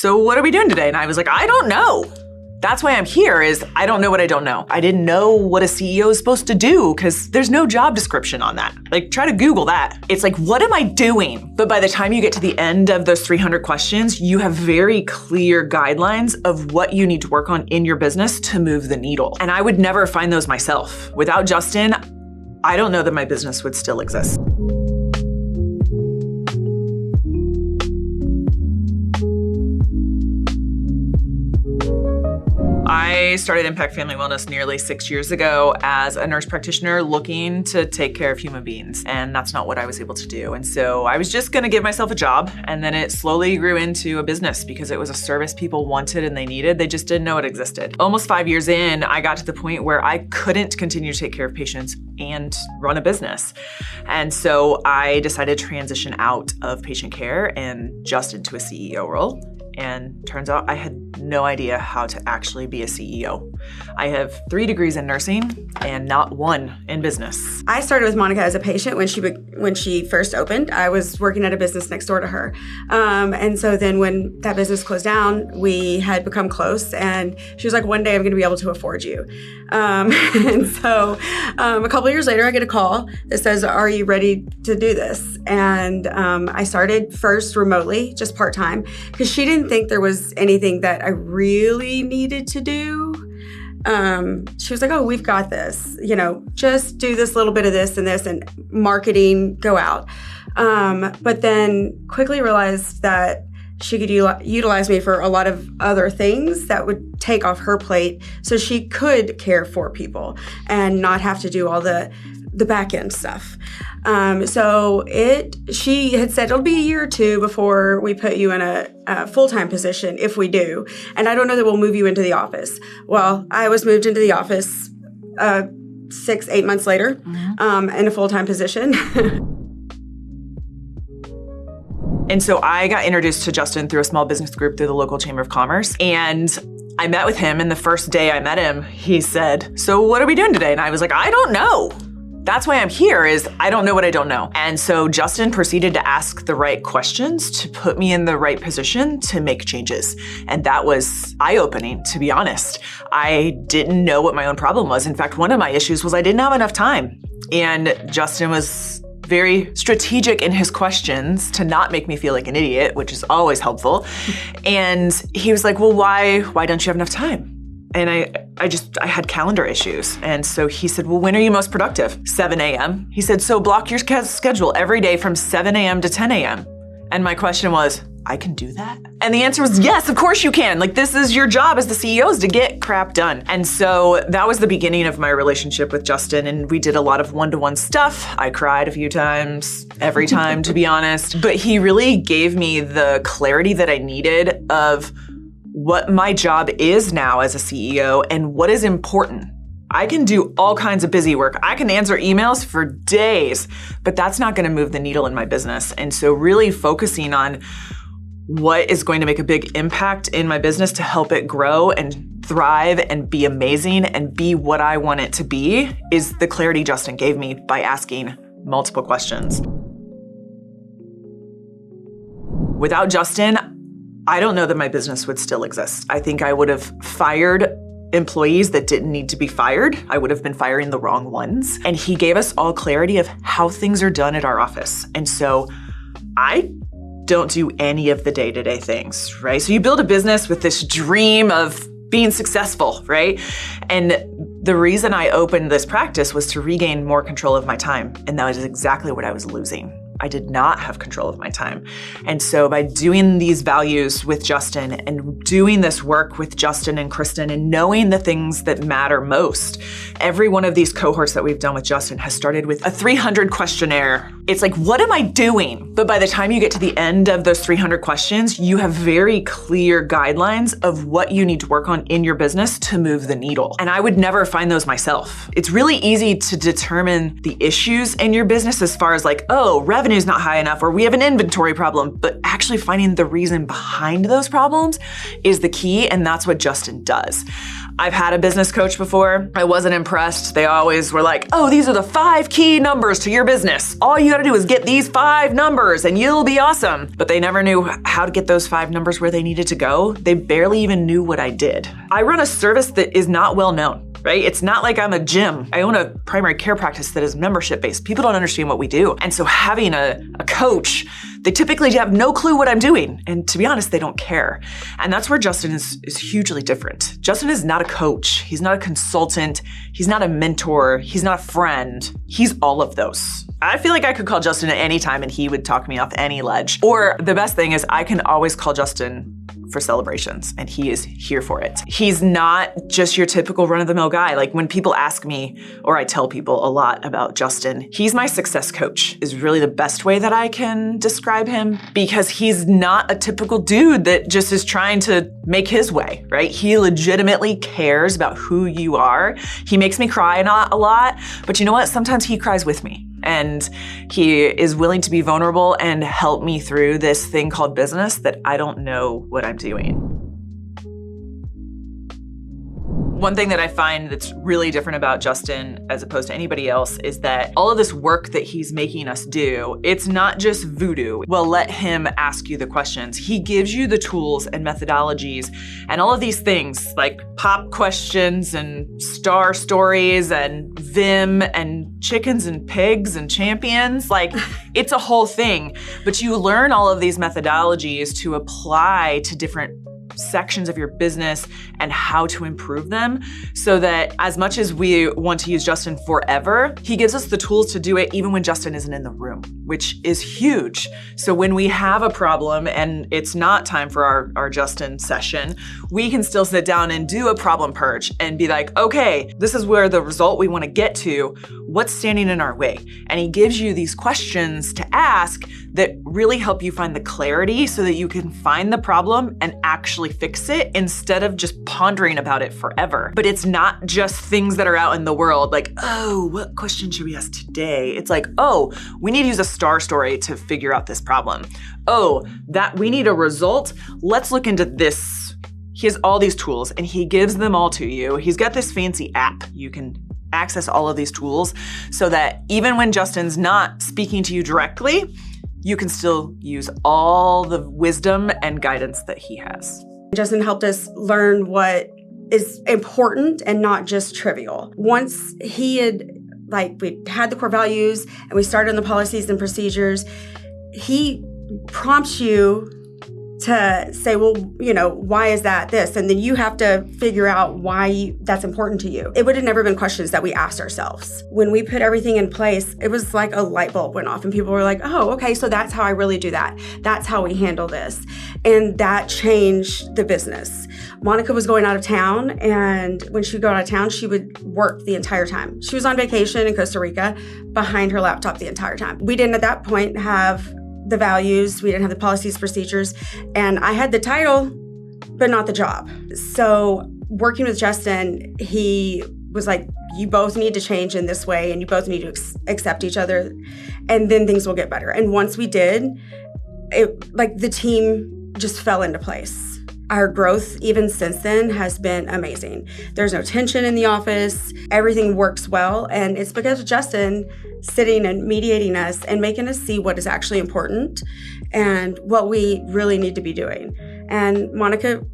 so what are we doing today? And I was like, I don't know. That's why I'm here, is I don't know what I don't know. I didn't know what a CEO is supposed to do because there's no job description on that. Like, try to Google that. It's like, what am I doing? But by the time you get to the end of those 300 questions, you have very clear guidelines of what you need to work on in your business to move the needle. And I would never find those myself. Without Justin, I don't know that my business would still exist. I started Impact Family Wellness nearly 6 years ago as a nurse practitioner looking to take care of human beings. And that's not what I was able to do. And so I was just gonna give myself a job, and then it slowly grew into a business because it was a service people wanted and they needed. They just didn't know it existed. Almost 5 years in, I got to the point where I couldn't continue to take care of patients and run a business. And so I decided to transition out of patient care and just into a CEO role. And turns out I had no idea how to actually be a CEO. I have 3 degrees in nursing and not 1 in business. I started with Monica as a patient when she first opened. I was working at a business next door to her. And so then when that business closed down, we had become close, and she was like, one day I'm going to be able to afford you. And so a couple of years later, I get a call that says, are you ready to do this? And I started first remotely, just part-time, because she didn't think there was anything that I really needed to do. She was like, oh, we've got this, just do this little bit of this and marketing, go out. But then quickly realized that she could utilize me for a lot of other things that would take off her plate so she could care for people and not have to do all the back end stuff. So she had said it'll be a year or 2 before we put you in a full-time position, if we do. And I don't know that we'll move you into the office. Well, I was moved into the office 6-8 months later, in a full-time position. And so I got introduced to Justin through a small business group through the local Chamber of Commerce. And I met with him, and the first day I met him, he said, so what are we doing today? And I was like, I don't know. That's why I'm here, is I don't know what I don't know. And so Justin proceeded to ask the right questions to put me in the right position to make changes. And that was eye-opening, to be honest. I didn't know what my own problem was. In fact, one of my issues was I didn't have enough time. And Justin was very strategic in his questions to not make me feel like an idiot, which is always helpful. And he was like, well, why don't you have enough time? And I had calendar issues. And so he said, well, when are you most productive? 7 a.m. He said, so block your schedule every day from 7 a.m. to 10 a.m. And my question was, I can do that? And the answer was, yes, of course you can. Like, this is your job as the CEO, is to get crap done. And so that was the beginning of my relationship with Justin. And we did a lot of one-to-one stuff. I cried a few times, every time, to be honest. But he really gave me the clarity that I needed of what my job is now as a CEO and what is important. I can do all kinds of busy work. I can answer emails for days, but that's not going to move the needle in my business. And so really focusing on what is going to make a big impact in my business to help it grow and thrive and be amazing and be what I want it to be is the clarity Justin gave me by asking multiple questions. Without Justin, I don't know that my business would still exist. I think I would have fired employees that didn't need to be fired. I would have been firing the wrong ones. And he gave us all clarity of how things are done at our office. And so I don't do any of the day-to-day things, right? So you build a business with this dream of being successful, right? And the reason I opened this practice was to regain more control of my time. And that was exactly what I was losing. I did not have control of my time. And so by doing these values with Justin and doing this work with Justin and Kristen and knowing the things that matter most, every one of these cohorts that we've done with Justin has started with a 300 questionnaire. It's like, what am I doing? But by the time you get to the end of those 300 questions, you have very clear guidelines of what you need to work on in your business to move the needle. And I would never find those myself. It's really easy to determine the issues in your business as far as like, oh, revenue is not high enough, or we have an inventory problem, but actually finding the reason behind those problems is the key, and that's what Justin does. I've had a business coach before. I wasn't impressed. They always were like, oh, these are the 5 key numbers to your business. All you gotta do is get these 5 numbers and you'll be awesome. But they never knew how to get those 5 numbers where they needed to go. They barely even knew what I did. I run a service that is not well known, right? It's not like I'm a gym. I own a primary care practice that is membership-based. People don't understand what we do. And so having a coach, they typically have no clue what I'm doing. And to be honest, they don't care. And that's where Justin is hugely different. Justin is not a coach. He's not a consultant. He's not a mentor. He's not a friend. He's all of those. I feel like I could call Justin at any time and he would talk me off any ledge. Or the best thing is I can always call Justin for celebrations and he is here for it. He's not just your typical run-of-the-mill guy. Like when people ask me, or I tell people a lot about Justin, he's my success coach is really the best way that I can describe him, because he's not a typical dude that just is trying to make his way, right? He legitimately cares about who you are. He makes me cry a lot, but you know what? Sometimes he cries with me. And he is willing to be vulnerable and help me through this thing called business that I don't know what I'm doing. One thing that I find that's really different about Justin as opposed to anybody else is that all of this work that he's making us do, it's not just voodoo. We'll let him ask you the questions. He gives you the tools and methodologies and all of these things like pop questions and star stories and Vim and chickens and pigs and champions. Like it's a whole thing, but you learn all of these methodologies to apply to different sections of your business and how to improve them, so that as much as we want to use Justin forever, he gives us the tools to do it even when Justin isn't in the room, which is huge. So when we have a problem and it's not time for our Justin session, we can still sit down and do a problem purge and be like, okay, this is where the result we want to get to. What's standing in our way? And he gives you these questions to ask that really help you find the clarity so that you can find the problem and actually fix it instead of just pondering about it forever. But it's not just things that are out in the world like, oh, what question should we ask today? It's like, oh, we need to use a star story to figure out this problem. Oh, that we need a result. Let's look into this. He has all these tools and he gives them all to you. He's got this fancy app. You can access all of these tools so that even when Justin's not speaking to you directly, you can still use all the wisdom and guidance that he has. Justin helped us learn what is important and not just trivial. Once we had the core values and we started on the policies and procedures, he prompts you to say, well, why is that this? And then you have to figure out why that's important to you. It would have never been questions that we asked ourselves. When we put everything in place, it was like a light bulb went off and people were like, oh, okay, so that's how I really do that. That's how we handle this. And that changed the business. Monica was going out of town, and when she would go out of town, she would work the entire time. She was on vacation in Costa Rica behind her laptop the entire time. We didn't at that point have the values, we didn't have the policies, procedures, and I had the title, but not the job. So working with Justin, he was like, you both need to change in this way and you both need to accept each other, and then things will get better. And once we did, the team just fell into place. Our growth even since then has been amazing. There's no tension in the office. Everything works well. And it's because of Justin sitting and mediating us and making us see what is actually important and what we really need to be doing. And Monica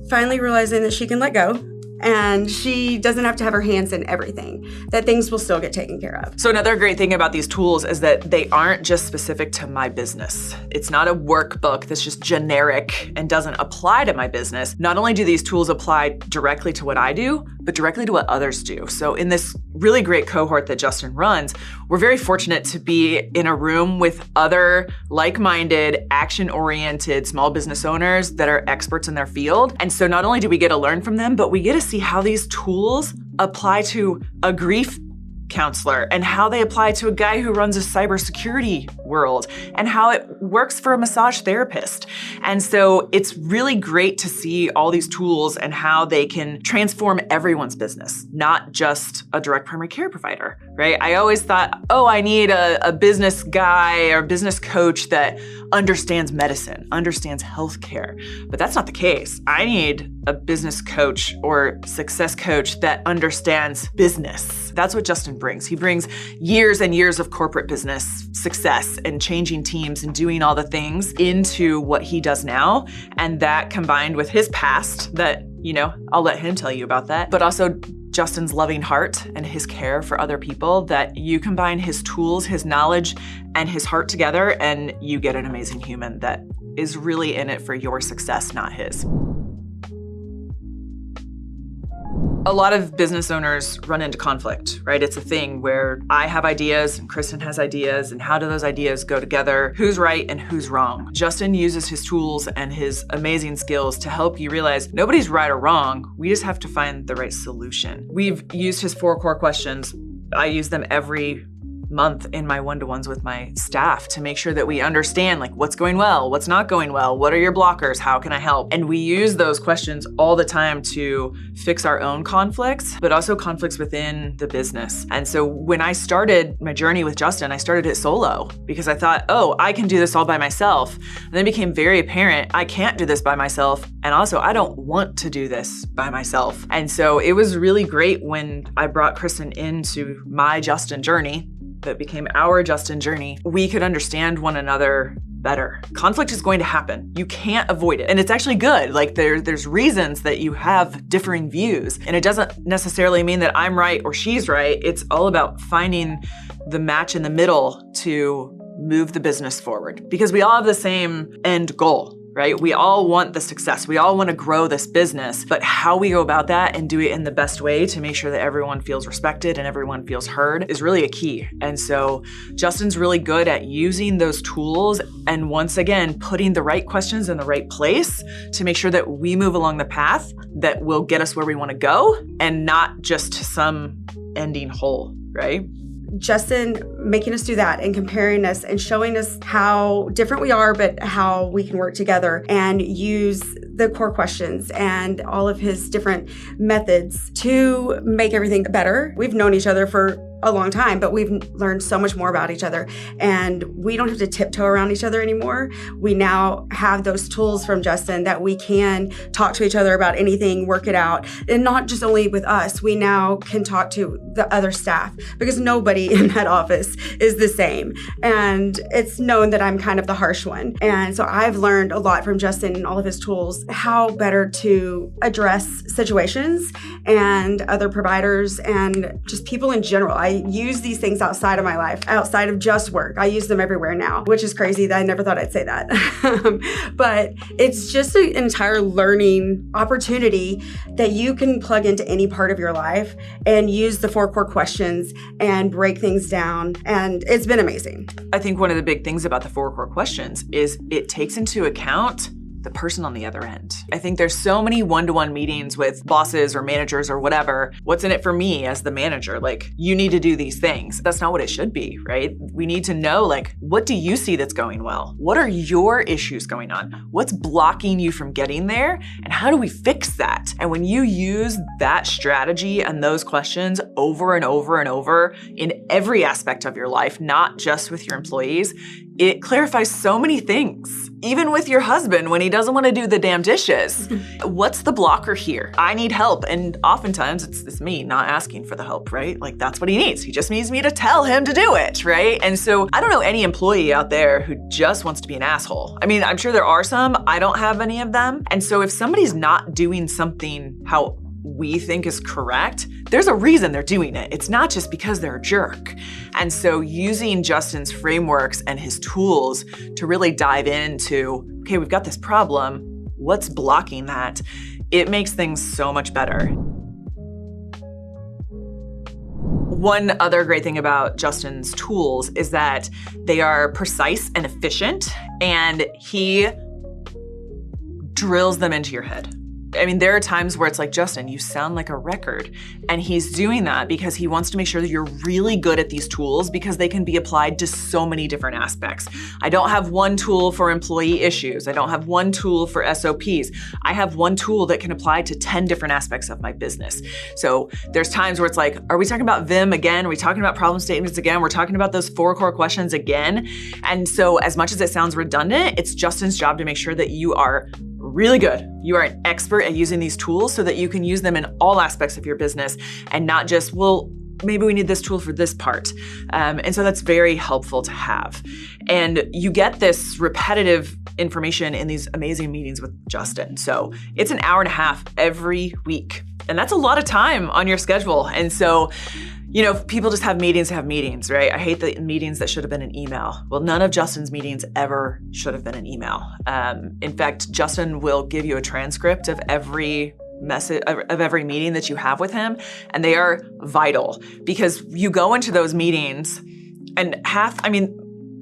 finally realizing that she can let go and she doesn't have to have her hands in everything, that things will still get taken care of. So another great thing about these tools is that they aren't just specific to my business. It's not a workbook that's just generic and doesn't apply to my business. Not only do these tools apply directly to what I do, but directly to what others do. So in this really great cohort that Justin runs, we're very fortunate to be in a room with other like-minded, action-oriented small business owners that are experts in their field. And so not only do we get to learn from them, but we get to see how these tools apply to a grief counselor and how they apply to a guy who runs a cybersecurity world and how it works for a massage therapist. And so it's really great to see all these tools and how they can transform everyone's business, not just a direct primary care provider, right? I always thought, oh, I need a business guy or business coach that understands medicine, understands healthcare. But that's not the case. I need a business coach or success coach that understands business. That's what Justin brings. He brings years and years of corporate business success and changing teams and doing all the things into what he does now. And that combined with his past that, I'll let him tell you about that, but also Justin's loving heart and his care for other people, that you combine his tools, his knowledge, and his heart together, and you get an amazing human that is really in it for your success, not his. A lot of business owners run into conflict, right? It's a thing where I have ideas and Kristen has ideas, and how do those ideas go together? Who's right and who's wrong? Justin uses his tools and his amazing skills to help you realize nobody's right or wrong. We just have to find the right solution. We've used his 4 core questions. I use them every month in my one-to-ones with my staff to make sure that we understand what's going well, what's not going well, what are your blockers, how can I help? And we use those questions all the time to fix our own conflicts, but also conflicts within the business. And so when I started my journey with Justin, I started it solo because I thought, I can do this all by myself. And then it became very apparent, I can't do this by myself. And also I don't want to do this by myself. And so it was really great when I brought Kristen into my Justin journey that became our Justin journey. We could understand one another better. Conflict is going to happen. You can't avoid it. And it's actually good. There's reasons that you have differing views. And it doesn't necessarily mean that I'm right or she's right. It's all about finding the match in the middle to move the business forward. Because we all have the same end goal, right? We all want the success. We all want to grow this business, but how we go about that and do it in the best way to make sure that everyone feels respected and everyone feels heard is really a key. And so Justin's really good at using those tools and once again, putting the right questions in the right place to make sure that we move along the path that will get us where we want to go and not just to some ending hole, right? Justin making us do that and comparing us and showing us how different we are, but how we can work together and use the core questions and all of his different methods to make everything better. We've known each other for a long time, but we've learned so much more about each other and we don't have to tiptoe around each other anymore. We now have those tools from Justin that we can talk to each other about anything, work it out, and not just only with us. We now can talk to the other staff because nobody in that office is the same. And it's known that I'm kind of the harsh one. And so I've learned a lot from Justin and all of his tools, how better to address situations and other providers and just people in general. I use these things outside of my life, outside of just work. I use them everywhere now, which is crazy that I never thought I'd say that. But it's just an entire learning opportunity that you can plug into any part of your life and use the 4 core questions and break things down. And it's been amazing. I think one of the big things about the 4 core questions is it takes into account the person on the other end. I think there's so many one-to-one meetings with bosses or managers or whatever. What's in it for me as the manager? You need to do these things. That's not what it should be, right? We need to know, what do you see that's going well? What are your issues going on? What's blocking you from getting there? And how do we fix that? And when you use that strategy and those questions over and over and over in every aspect of your life, not just with your employees, it clarifies so many things. Even with your husband when he doesn't want to do the damn dishes. What's the blocker here? I need help. And oftentimes it's me not asking for the help, right? That's what he needs. He just needs me to tell him to do it, right? And so I don't know any employee out there who just wants to be an asshole. I mean, I'm sure there are some. I don't have any of them. And so if somebody's not doing something how we think is correct, there's a reason they're doing it. It's not just because they're a jerk. And so using Justin's frameworks and his tools to really dive into, okay, we've got this problem, what's blocking that? It makes things so much better. One other great thing about Justin's tools is that they are precise and efficient, and he drills them into your head. I mean, there are times where it's like, Justin, you sound like a record. And he's doing that because he wants to make sure that you're really good at these tools because they can be applied to so many different aspects. I don't have one tool for employee issues. I don't have one tool for SOPs. I have one tool that can apply to 10 different aspects of my business. So there's times where it's like, are we talking about VIM again? Are we talking about problem statements again? We're talking about those 4 core questions again. And so as much as it sounds redundant, it's Justin's job to make sure that you are really good. You are an expert at using these tools so that you can use them in all aspects of your business and not just, well, maybe we need this tool for this part. And so that's very helpful to have. And you get this repetitive information in these amazing meetings with Justin. So it's an hour and a half every week. And that's a lot of time on your schedule. And so, people just have meetings, right? I hate the meetings that should have been an email. Well, none of Justin's meetings ever should have been an email. In fact, Justin will give you a transcript of every message of every meeting that you have with him, and they are vital because you go into those meetings and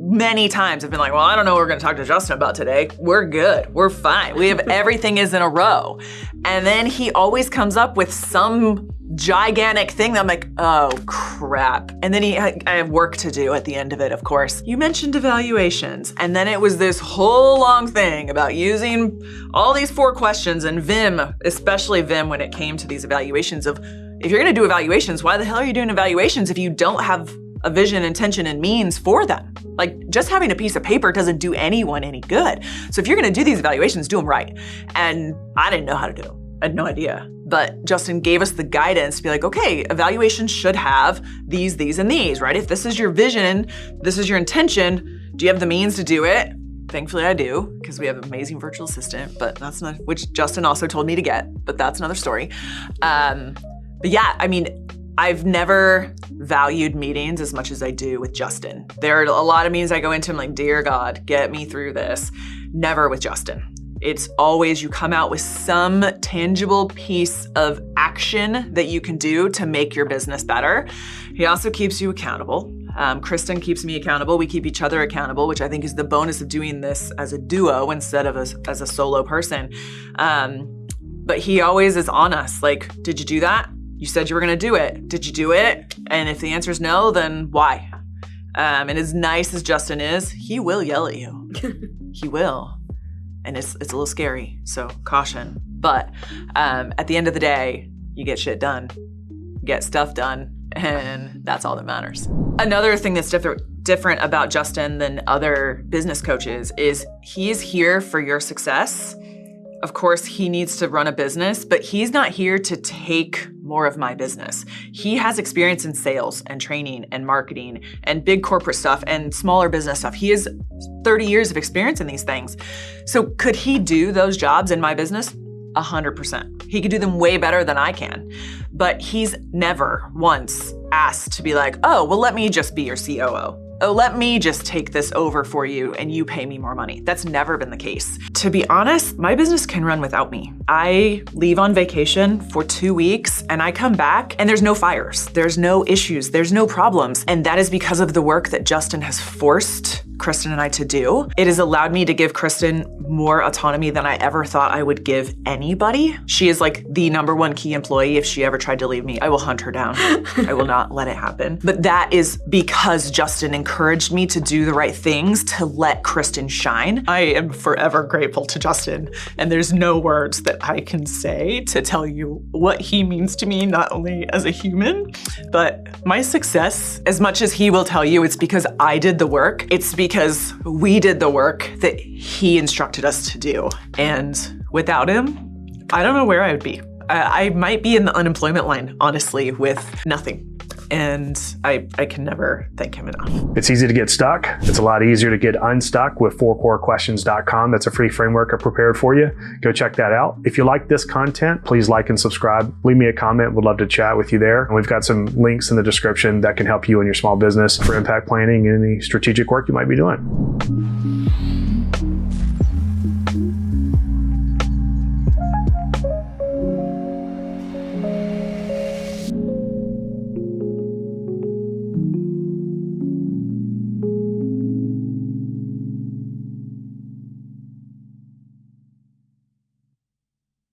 many times I've been like, well, I don't know what we're going to talk to Justin about today. We're good. We're fine. We have everything is in a row. And then he always comes up with some gigantic thing that I'm like, oh crap. And then I have work to do at the end of it, of course. You mentioned evaluations. And then it was this whole long thing about using all these 4 questions and VIM, especially VIM when it came to these evaluations of, if you're going to do evaluations, why the hell are you doing evaluations if you don't have a vision, intention, and means for them? Like, just having a piece of paper doesn't do anyone any good. So if you're going to do these evaluations, do them right. And I didn't know how to do them. I had no idea. But Justin gave us the guidance to be like, okay, evaluations should have these, and these, right? If this is your vision, this is your intention, do you have the means to do it? Thankfully I do, because we have an amazing virtual assistant, but that's not, which Justin also told me to get, but that's another story. But yeah, I've never valued meetings as much as I do with Justin. There are a lot of meetings I go into, I'm like, dear God, get me through this. Never with Justin. It's always you come out with some tangible piece of action that you can do to make your business better. He also keeps you accountable. Kristen keeps me accountable. We keep each other accountable, which I think is the bonus of doing this as a duo instead of as a solo person. But he always is on us. Like, did you do that? You said you were going to do it. Did you do it? And if the answer is no, then why? And as nice as Justin is, he will yell at you. He will. And it's a little scary, so caution. But at the end of the day, you get shit done, get stuff done, and that's all that matters. Another thing that's different about Justin than other business coaches is he's here for your success. Of course, he needs to run a business, but he's not here to take more of my business. He has experience in sales and training and marketing and big corporate stuff and smaller business stuff. He has 30 years of experience in these things. So could he do those jobs in my business? 100%. He could do them way better than I can. But he's never once asked to be like, oh, well, let me just be your COO. Oh, let me just take this over for you and you pay me more money. That's never been the case. To be honest, my business can run without me. I leave on vacation for 2 weeks and I come back and there's no fires, there's no issues, there's no problems. And that is because of the work that Justin has forced Kristen and I to do. It has allowed me to give Kristen more autonomy than I ever thought I would give anybody. She is like the #1 key employee. If she ever tried to leave me, I will hunt her down. I will not let it happen. But that is because Justin encouraged me to do the right things to let Kristen shine. I am forever grateful to Justin, and there's no words that I can say to tell you what he means to me, not only as a human, but my success. As much as he will tell you it's because I did the work, it's because we did the work that he instructed us to do. And without him, I don't know where I would be. I might be in the unemployment line, honestly, with nothing. And I can never thank him enough. It's easy to get stuck. It's a lot easier to get unstuck with 4corequestions.com. That's a free framework I prepared for you. Go check that out. If you like this content, please like and subscribe. Leave me a comment. We'd love to chat with you there. And we've got some links in the description that can help you in your small business for impact planning and any strategic work you might be doing.